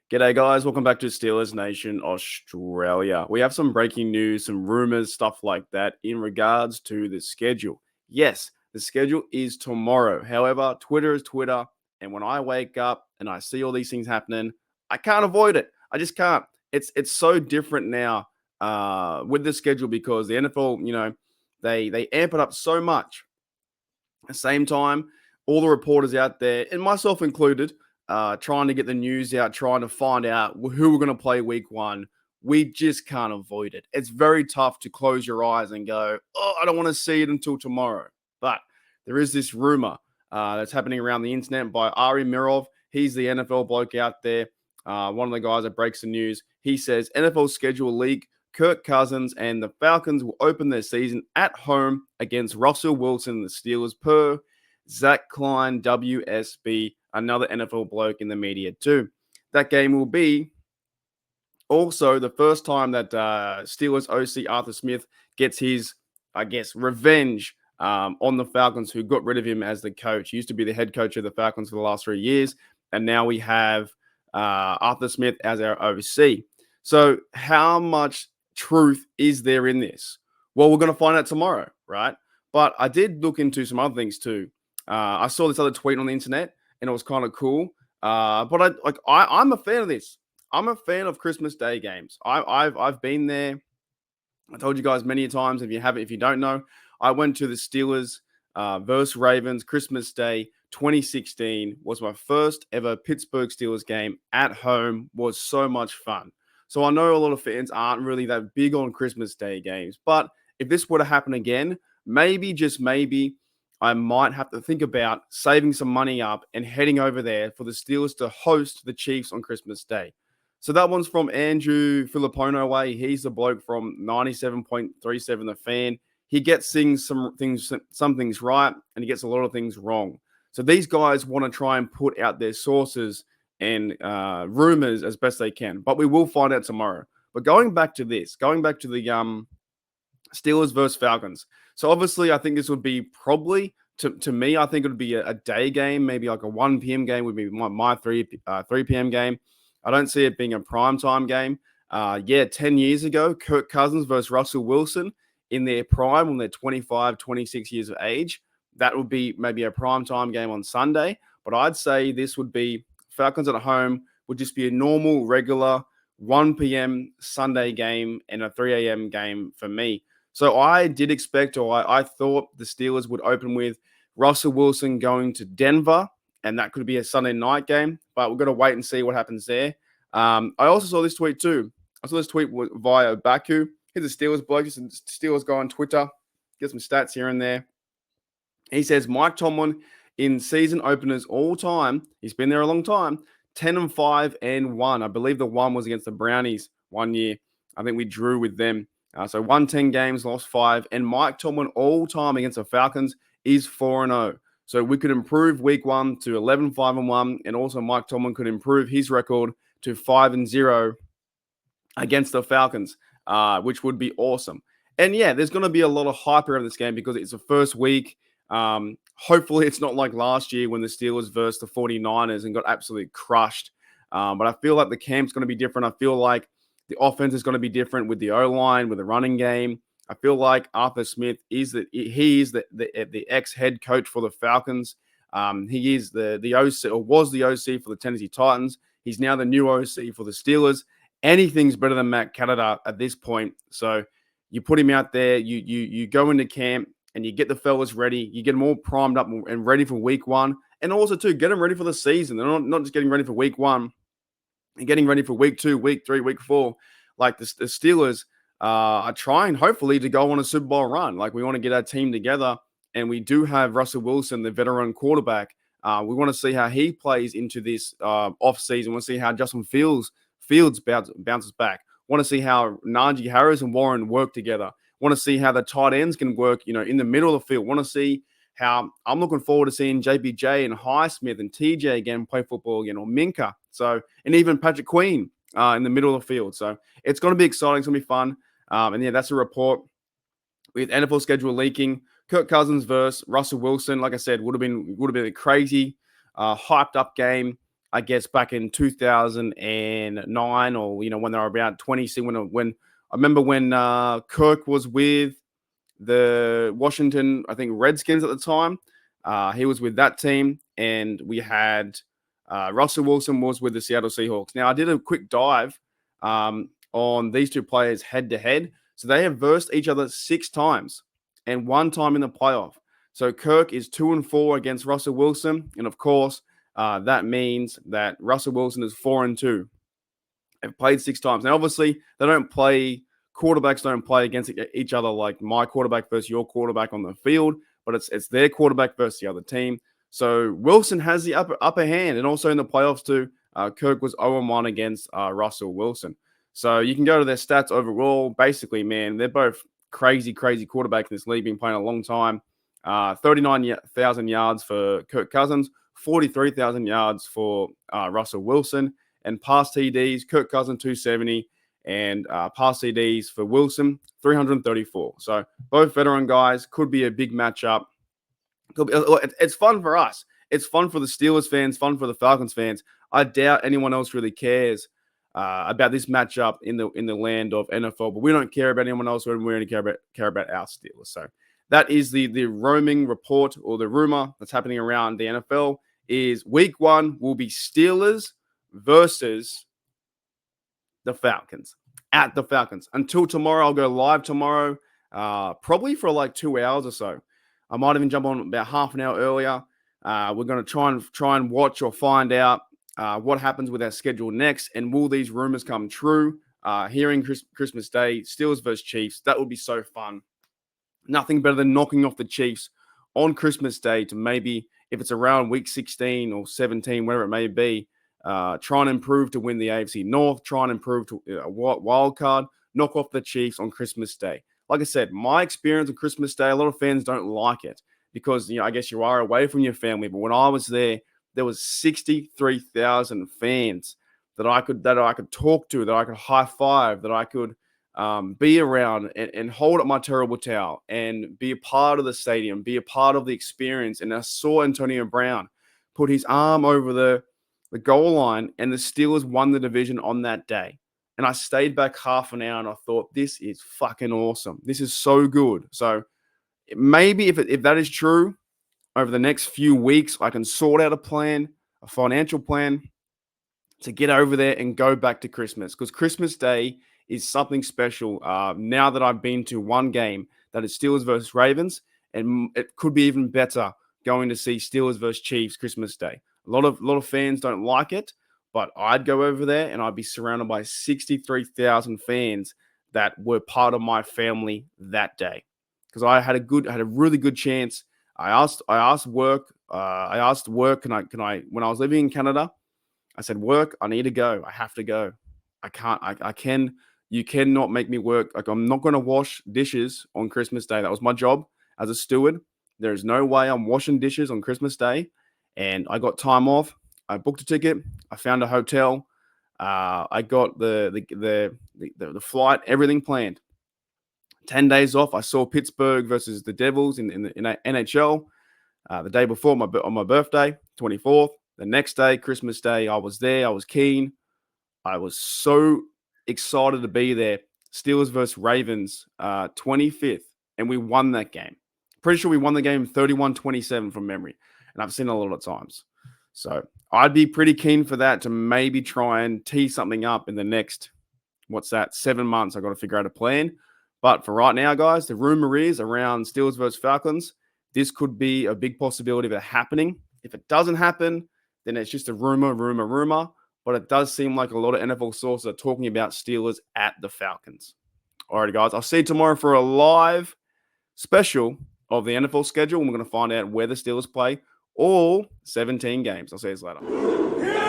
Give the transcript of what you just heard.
G'day, guys. Welcome back to Steelers Nation Australia. We have some breaking news, some rumors, stuff like that in regards to the schedule. Yes, the schedule is tomorrow. However, Twitter is Twitter. And when I wake up and I see all these things happening, I can't avoid it. I just can't. It's so different now with the schedule because the NFL, they amp it up so much. At the same time, all the reporters out there, and myself included, trying to get the news out, trying to find out who we're going to play week one. We just can't avoid it. It's very tough to close your eyes and go, oh, I don't want to see it until tomorrow. But there is this rumor that's happening around the internet by Ari Mirov. He's the NFL bloke out there, one of the guys that breaks the news. He says NFL schedule leak. Kirk Cousins and the Falcons will open their season at home against Russell Wilson and the Steelers per Zach Klein, WSB, another NFL bloke in the media too. That game will be also the first time that Steelers OC Arthur Smith gets his, revenge on the Falcons, who got rid of him as the coach. He used to be the head coach of the Falcons for the last 3 years, and now we have Arthur Smith as our OC. So how much truth is there in this? Well, we're going to find out tomorrow, right? But I did look into some other things too. I saw this other tweet on the internet, and it was kind of cool. But I'm a fan of this. I'm a fan of Christmas Day games. I've been there. I told you guys many times. If you don't know, I went to the Steelers versus Ravens Christmas Day 2016. Was my first ever Pittsburgh Steelers game at home. Was so much fun. So I know a lot of fans aren't really that big on Christmas Day games, but if this were to happen again, maybe, just maybe, I might have to think about saving some money up and heading over there for the Steelers to host the Chiefs on Christmas Day. So that one's from Andrew Filippono way. He's the bloke from 97.37 The Fan. He gets some things right, and he gets a lot of things wrong. So these guys want to try and put out their sources and rumors as best they can, but we will find out tomorrow. But going back to the Steelers versus Falcons. So obviously, I think this would be probably to me. I think it would be a day game, maybe like a 1 p.m. game would be my 3 p.m. game. I don't see it being a primetime game. 10 years ago, Kirk Cousins versus Russell Wilson in their prime when they're 25, 26 years of age. That would be maybe a primetime game on Sunday. But I'd say this would be Falcons at home would just be a normal, regular 1 p.m. Sunday game and a 3 a.m. game for me. So I did expect, or I thought the Steelers would open with Russell Wilson going to Denver, and that could be a Sunday night game, but we're going to wait and see what happens there. I also saw this tweet too. I saw this tweet via Baku. He's a Steelers bloke, just a Steelers guy on Twitter. Get some stats here and there. He says Mike Tomlin in season openers all time, he's been there a long time, 10-5-1. I believe the one was against the Brownies 1 year. I think we drew with them. So won 10 games, lost 5. And Mike Tomlin all time against the Falcons is 4-0. So we could improve week 1 to 11-5-1. And also Mike Tomlin could improve his record to 5-0 against the Falcons, which would be awesome. And yeah, there's going to be a lot of hype around this game because it's the first week. Hopefully it's not like last year when the Steelers versed the 49ers and got absolutely crushed. But I feel like the camp's going to be different. I feel like the offense is going to be different with the O-line, with the running game. I feel like Arthur Smith is the ex-head coach for the Falcons. He is the OC, or was the OC for the Tennessee Titans. He's now the new OC for the Steelers. Anything's better than Matt Canada at this point. So you put him out there, you go into camp, and you get the fellas ready. You get them all primed up and ready for week 1. And also, too, get them ready for the season. They're not just getting ready for week 1 and getting ready for week 2, week 3, week 4. Like the Steelers are trying, hopefully, to go on a Super Bowl run. Like we want to get our team together. And we do have Russell Wilson, the veteran quarterback. We want to see how he plays into this offseason. We want to see how Justin Fields bounces back. Want to see how Najee Harris and Warren work together. Want to see how the tight ends can work, in the middle of the field. Want to see how I'm looking forward to seeing JPJ and Highsmith and TJ again play football again, or Minka. So, and even Patrick Queen in the middle of the field. So it's going to be exciting. It's going to be fun. And yeah, that's a report with NFL schedule leaking. Kirk Cousins versus Russell Wilson, like I said, would have been a crazy, hyped up game. I guess back in 2009, or when they were about 20. See, when I remember when Kirk was with the Washington, I think Redskins at the time. He was with that team, and we had Russell Wilson was with the Seattle Seahawks. Now, I did a quick dive on these two players head to head. So they have versed each other 6 times and 1 time in the playoff. So Kirk is 2-4 against Russell Wilson, and of course, that means that Russell Wilson is 4-2. They've played 6 times. Now, obviously, quarterbacks don't play against each other like my quarterback versus your quarterback on the field, but it's their quarterback versus the other team. So Wilson has the upper hand, and also in the playoffs too, Kirk was 0-1 against Russell Wilson. So you can go to their stats overall. Basically, man, they're both crazy quarterbacks in this league, been playing a long time. 39,000 yards for Kirk Cousins, 43,000 yards for Russell Wilson, and pass TDs, Kirk Cousins 270, and pass TDs for Wilson 334. So both veteran guys, could be a big matchup. It's fun for us. It's fun for the Steelers fans, fun for the Falcons fans. I doubt anyone else really cares about this matchup in the land of NFL, but we don't care about anyone else. We only care about our Steelers. So that is the roaming report, or the rumor that's happening around the NFL is week 1 will be Steelers versus the Falcons at the Falcons. Until tomorrow, I'll go live tomorrow, probably for like 2 hours or so. I might even jump on about half an hour earlier. We're going to try and watch or find out what happens with our schedule next, and will these rumors come true? Hearing Christmas Day, Steelers versus Chiefs, that would be so fun. Nothing better than knocking off the Chiefs on Christmas Day to maybe, if it's around week 16 or 17, whatever it may be, try and improve to win the AFC North, try and improve to a wild card, knock off the Chiefs on Christmas Day. Like I said, my experience on Christmas Day, a lot of fans don't like it because, I guess you are away from your family. But when I was there was 63,000 fans that I could talk to, that I could high five, that I could be around and hold up my terrible towel and be a part of the stadium, be a part of the experience. And I saw Antonio Brown put his arm over the goal line, and the Steelers won the division on that day. And I stayed back half an hour and I thought, this is fucking awesome. This is so good. So maybe if that is true, over the next few weeks, I can sort out a financial plan to get over there and go back to Christmas, because Christmas Day is something special. Now that I've been to one game, that is Steelers versus Ravens, and it could be even better going to see Steelers versus Chiefs Christmas Day. A lot of fans don't like it, but I'd go over there and I'd be surrounded by 63,000 fans that were part of my family that day, because I had a really good chance. I asked work. Can I when I was living in Canada, I said, work, I need to go. I have to go. You cannot make me work. Like, I'm not going to wash dishes on Christmas Day. That was my job as a steward. There is no way I'm washing dishes on Christmas Day. And I got time off. I booked a ticket. I found a hotel. I got the flight, everything planned. 10 days off. I saw Pittsburgh versus the Devils in NHL the day before on my birthday, 24th. The next day, Christmas Day, I was there. I was keen. I was so excited to be there. Steelers versus Ravens, 25th, and we won that game. Pretty sure we won the game 31-27 from memory, and I've seen it a lot of times. So I'd be pretty keen for that, to maybe try and tee something up in the next, 7 months. I've got to figure out a plan. But for right now, guys, the rumor is around Steelers versus Falcons. This could be a big possibility of it happening. If it doesn't happen, then it's just a rumor. But it does seem like a lot of NFL sources are talking about Steelers at the Falcons. All right, guys, I'll see you tomorrow for a live special of the NFL schedule. And we're going to find out where the Steelers play all 17 games. I'll see you later.